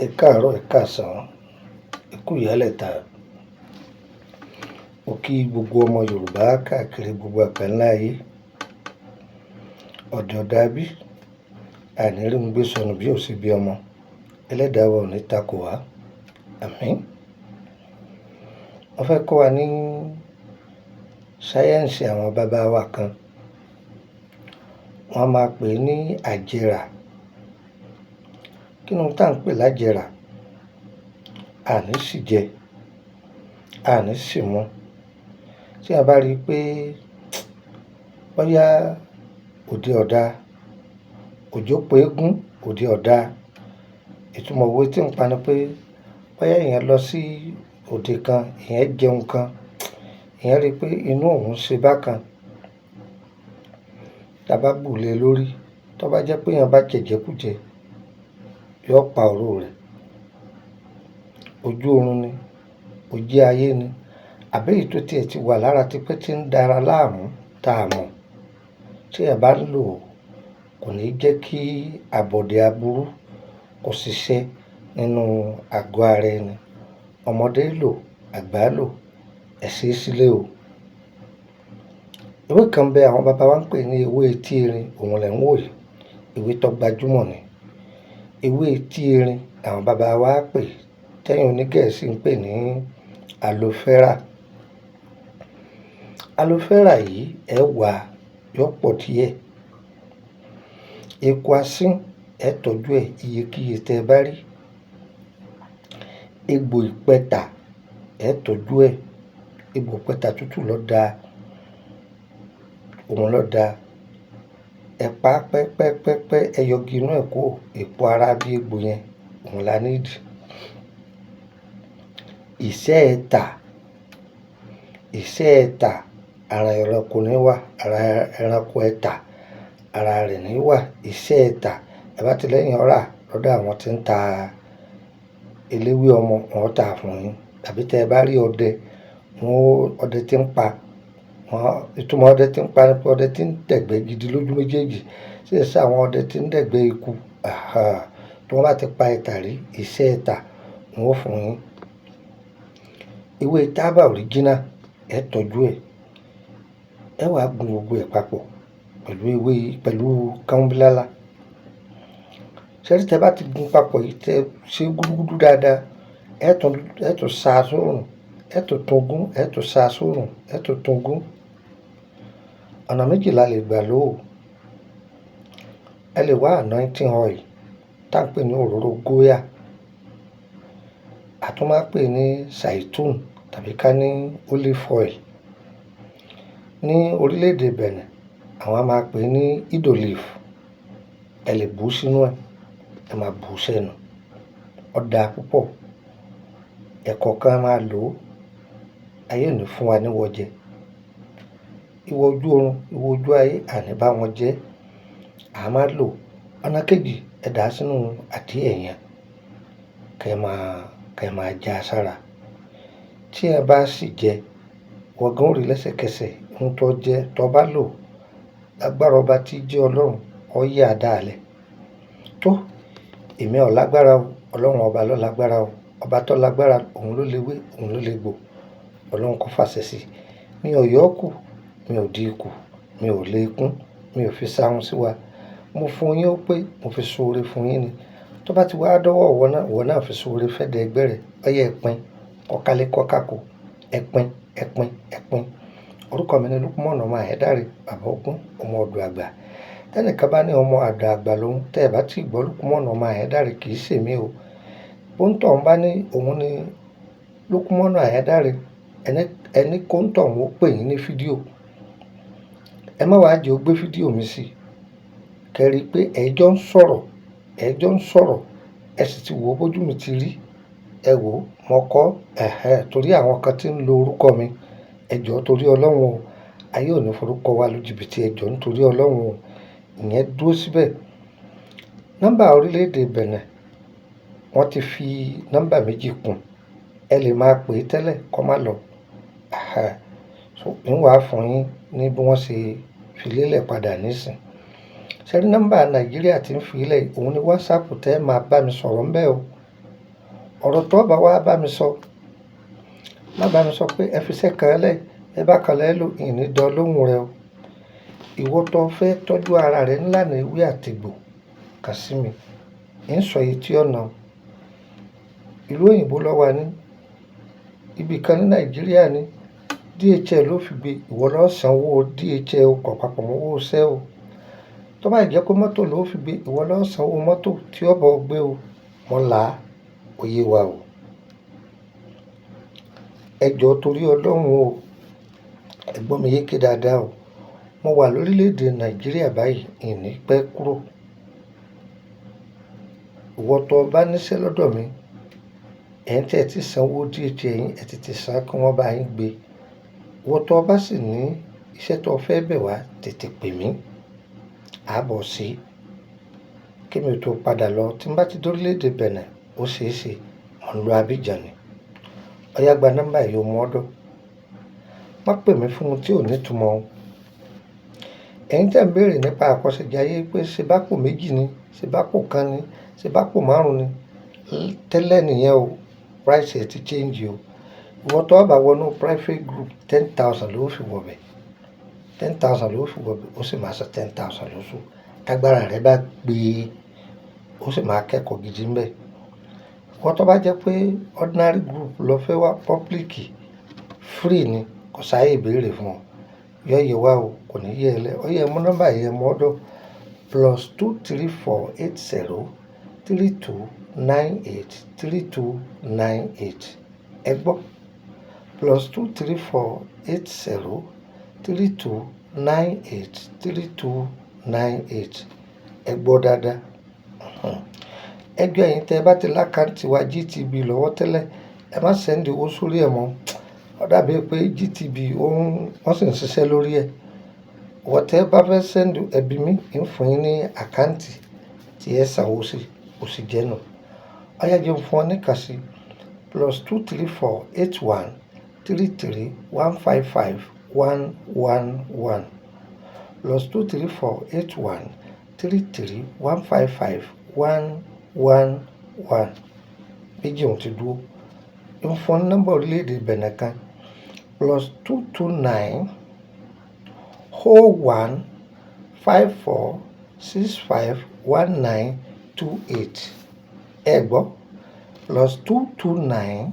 Ẹ káàárọ̀, ẹ káàsán, ẹ kú ìyálẹ̀ta. Mo kí gbogbo ọmọ Yorùbá káàkiri gbogbo àgbáńlá ayé. Ọ̀dẹ̀ ọ̀dà bí àní rí ń gbé sọnù bí ò sí bí ọmọ. Ẹlẹ́dàá wa ò ní takò wá. Àmín. Wọ́n fẹ́ kọ́ wa ní sáyẹ́ǹsì àwọn bàbá wa kan. Wọ́n máa pè é ní àjẹrà. Kí ni ohun tá à ń pè lájẹrà? Àní sì jẹ, àní sì mu. Tí a bá rí i pé bóyá òde ọ̀dà, òjò pé égún, òde ọ̀dà, ìtumọ̀ òwe tí ń pa ni pé bóyá èèyàn lọ sí òde kan, èèyàn jẹun kan, èèyàn rí i pé inú òun ṣe bákan. Tá bá bù lé lórí, tó bá jẹ́ pé èèyàn bá jẹ̀jẹ̀kújẹ, yóò pa òró rẹ̀. Ojú oorun ni, ojí ayé ni, àbí èyí tó tiẹ̀ ti wà lára tipẹ́ tí ń dára láàmú tá a mọ̀. Tí ẹ bá ń lò ó, kò ní jẹ́ kí àbọ̀dè aburú kó ṣiṣẹ́ nínú àgọ́ ara ẹni. Ọmọdé lò, àgbà lò, ẹ ṣe é sílé o. Ewé kan bẹ àwọn bàbá wa ń pè ní ewé etí erin, òun lẹ̀ ń wò yìí. Ewé tó gbajúmọ̀ ni. Ewé etí erin àwọn bàbá wa pè, tẹ́yìn onígẹ̀ẹ́sì ń pè ní aloe vera. Aloe vera yìí ẹ wà yóò pọ̀ díẹ̀. Eku asín ẹ tọ́jú ẹ̀ iyekíye tẹ́ ẹ bá rí. Egbò ìpẹ̀tà ẹ tọ́jú ẹ̀. Egbò ìpẹ̀tà tútù ló da, òun ló da. Ẹ pa pẹ́pẹ́pẹ́pẹ́, ẹ yọgi inú ẹ̀ kó èpo ara bí egbò yẹn, òun la nídìí. Ìṣẹ́ ẹ̀tà, ìṣẹ́ ẹ̀tà, ara ẹranko ní wà, ara ẹranko ẹ̀tà, ara rẹ̀ ní wà. Ìṣẹ́ ẹ̀tà, ẹ bá ti lẹ́yìn ọ̀rá lọ́dọ̀ àwọn tí ń ta eléwé ọmọ, wọ́n tà fún yín. Tàbí tẹ́ ẹ bá rí ọdẹ, ọdẹ tí ń pa, ìtumọ̀ ọdẹ tí ń pa ni pé ọdẹ tí ń dẹ̀gbẹ́ gidi lójú méjèèjì. Ṣé ẹ sá àwọn ọdẹ tí ń dẹ̀gbẹ́ eku? Tí wọ́n bá ti pa ẹ̀tà rí, ìṣẹ́ ẹ̀tà wọ́n ó fún yín. Ewé tábà òríjínà ẹ tọ́jú ẹ̀. Ẹ wàá gun gbogbo ẹ̀ papọ̀ pẹ̀lú kánbílálá. Ṣẹ́rí tẹ́ bá ti gun papọ̀ yìí, tẹ́ ṣe gúdúgúdú dáadáa, ẹ tún sa sórùn, ẹ tún tún gún, ẹ tún sa sórùn, ẹ tún tún gún. Ọ̀nà méjìlá lè gbà lò ó. Ẹ lè wá anointing oil tá à ń pè ní òróró góyà. A tún máa pè ní zaitun tàbí ká ní olive oil. Ní orílẹ̀-èdè Benin, àwọn a máa pè ní idolive. Ẹ lè bù sínú ẹ̀, ẹ máa bù sẹ́nu. Ó dáa púpọ̀. Ẹ̀kọ̀ọ̀kan máa lò ó. Ayé ò ní fún wa níwọ̀ jẹ. Ìwọ ojú oorun, ìwọ ojú ayé, àní bá wọn jẹ́. A máa lò. Ọ̀nà kejì, ẹ dà á sínú àdí ẹ̀yàn. Kẹ́ ẹ máa já sára. Tí ẹ bá sì jẹ, wọ́n gan ó rí lẹ́sẹ̀kẹsẹ̀ ohun tó jẹ tó bá lò. Agbára ọba tí jẹ́ Ọlọ́run, ó yà dáalẹ̀. Tó, èmi ò lágbára o. Ọlọ́run ọba ló lágbára o. Ọba tó lágbára, òun ló lè wé, òun ló lè gbò. Ọlọ́run kó fàṣẹ sí. Mi ò yọ́ kù, mi ò di ikù, mi ò lé ikún, mi ò fi sáhun sí wa. Mo fún yín ó pé mo fi ṣoore fún yín ni. Tó bá ti wá dọ́wọ́ ìwọ náà fi ṣoore fẹ́ dẹ ẹgbẹ́ rẹ̀. Ọyẹ ẹ̀pin, kọ́kálé kọ́kákò, ẹ̀pin, ẹ̀pin, ẹ̀pin. Orúkọ mi ni Lukman ọmọ Ayédáre, bàbá ogún, ọmọ ọ̀dọ̀ àgbà. Tẹ́nìkan bá ní ọmọ ọ̀dọ̀ àgbà lòun, tẹ́ ẹ bá ti gbọ́ Lukman ọmọ Ayédáre kì í ṣe mí o. Bóńtọ̀ ń bá ní òun ni Lukman Ayédáre, ẹni kóńtọ̀ ń pè yín ní fídíò. Ẹ má wá jẹ́ ó gbé fídíò mi sí. Kẹ́ rí pé ẹjọ́ ń sọ̀rọ̀, ẹ sì ti wò ó bójú mi ti rí. Ẹ wò ó, mo kọ́, torí àwọn kan tí ń lo orúkọ mi. Ẹ jọ̀ọ́ torí Ọlọ́run o. Ayé ò ní forúkọ wa lu jìbìtì, ẹ jọ̀ọ́ nítorí Ọlọ́run o. Ìyẹn dúró síbẹ̀. Nọ́mbà orílẹ̀-èdè Benin, wọ́n ti fi nọ́mbà méjì kún. Ẹ lè máa pè é tẹ́lẹ̀ kó má lọ. Ń wàá fún yín ní bí wọ́n ṣe fi lélẹ̀ padà nísìn. Ṣẹ́rí nọ́mbà Nàìjíríà tí ń fi lẹ̀, òun ni WhatsApp tẹ́ ẹ máa bá mi sọ̀rọ̀ ńbẹ́ o. ọ̀rọ̀ tó bá wá bá mi sọ má bá mi sọ pé ẹ fi iṣẹ́ kan lẹ̀ ẹ bá kan lẹ́ lò ìní dán lóhùn rẹ o. Ìwọ tó fẹ́ tọ́jú ara rẹ nílànà ewé àtegbò kàn sí mi ń sọ èyí tí ọ̀nà ìlú òyìnbó ló wà ní ibì kan ní Nàìjíríà ní DHL ló fi gbé ìwọ ló sanwó DHL kọ̀ papọ̀ mọ́ owó iṣẹ́ o. Tó bá jẹ́ pé mọ́tò ló fi gbé ìwọ ló sanwó mọ́tò tí ó bọ̀ gbé o. Wọ́n là á òye wa o. Ẹ jọ̀ọ́ torí Ọlọ́run o, ẹ gbọ́ mi yéké dáadáa o. Mo wà lórílẹ̀‐èdè Nàìjíríà báyìí ìní pẹ́ kúrò. Ìwọ tó bá níṣẹ́ lọ́dọ̀ mi ẹ̀yin tí ẹ ti sanwó DHL yín ẹ ti san kí wọ́n bá yín gbé. Ìwọ tó bá sì ní iṣẹ́ tó fẹ́ bẹ̀ wá tètè pè mí àbọ̀ sí kí mi tó padà lọ tí n bá ti dórílẹ̀‐èdè Benin ó ṣeé ṣe mò ń lọ Abidjan ni. Ọ̀yá gba nọ́mbà yìí o mú ọ́dọ̀ má pè mí fún ohun tí ò ní túmọ̀ o. Ẹ̀yin tẹ́ ń béèrè nípa àkọsẹ̀jayé pé ṣe bápò méjì ni ṣe bápò kan ni ṣe bápò márùn ni tẹ́lẹ̀ nìyẹn o, price ẹ̀ ti change o. Ìwọ tó bá wọnú private group 10,000 ló fi wọ̀bẹ̀ 10,000 ló fi wọ̀bẹ̀ ó sì máa san 10,000 lóṣù tágbára rẹ bá gbé ó sì máa kẹ́kọ̀ọ́ gidi ń bẹ̀. Ìwọ tó bá jẹ́ pé ordinary group lọ fẹ́ wá public free ni kò sáyé ìbéèrè fún ọ yọ yẹ wá o kò ní yẹ ẹ lẹ ọ yẹ mú nọ́mbà yẹn mú ọ́dọ̀ +23480 3298 ẹ gbọ́ +23480 3298 ẹ gbọ́ dáadáa. Ẹjọ́ ẹ̀yin tẹ́ ẹ bá ti lákàntì wa GTB lọ́wọ́ tẹ́lẹ̀ ẹ má sẹ́ndì owó sórí ẹ̀ mọ́ ó dàbí pé GTB wọ́n sì ń ṣiṣẹ́ lórí ẹ̀. Ìwọ tẹ́ ẹ bá fẹ́ sẹ́ndì ẹbí mi ń fún yín ní àkáǹtì tí ẹ sanwó sí ó sì jẹ́ nù. Ọ̀yá jẹun fún ọ níkàsí +23481 33 155 111 +23481 33 155 111 méjì ohun ti dúró. Ń fún ọ nọ́mbà orílẹ̀-èdè Benin kan +229 01 54 65 1928 ẹ gbọ́ +229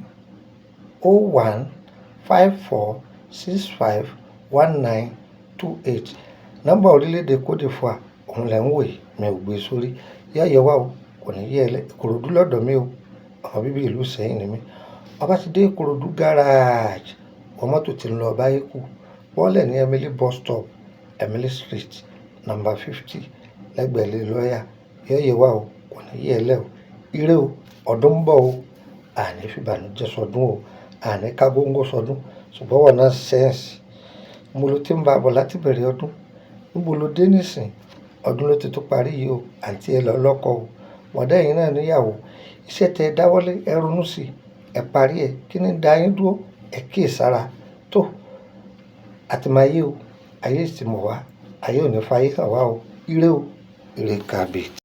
01 54 65 1928 nọ́mbà orílẹ̀-èdè Côte d'Ivoire òun lẹ́ ń wò yìí mi ò gbé sórí yẹ́yẹ wá o kò ní yẹ ẹ lẹ Ìkòròdú lọ́dọ̀ mi o ọmọ bíbí ìlú Ìṣẹ́yìn ni mí. Ọba ti dé Ìkòròdú garage wọ́n mọ́tò ti ń lọ báyìí kú bọ́ọ̀lẹ̀ ní Emily bus stop Emily street number 50 lẹ́gbẹ̀ẹ́ ilé lọ́ọ̀yà yẹ́yẹ wá o kò ní yẹ ẹ lẹ o ire o ọdún ń bọ̀ o àní fìbànújẹ́ sọdún o àní kágóńgó sọdún ṣùgbọ́n wọn náà sẹ́ǹsì mo ló ti ń bá a bọ̀ láti bẹ̀rẹ̀ ọdún níbo ló dé nísìn ọdún ló ti tó parí yìí o àǹtí ẹ lọ lọ́kọ o wọ̀dá ẹ̀yin náà níyàwó iṣẹ́ tẹ ẹ dáwọ́lé ẹ ronú sí ẹ parí ẹ kí ni dá yín dúró ẹ kíyèsára tó àti máa yé o ayé sì mọ̀ wá ayé ò ní fayé hàn wá o ire kàbí.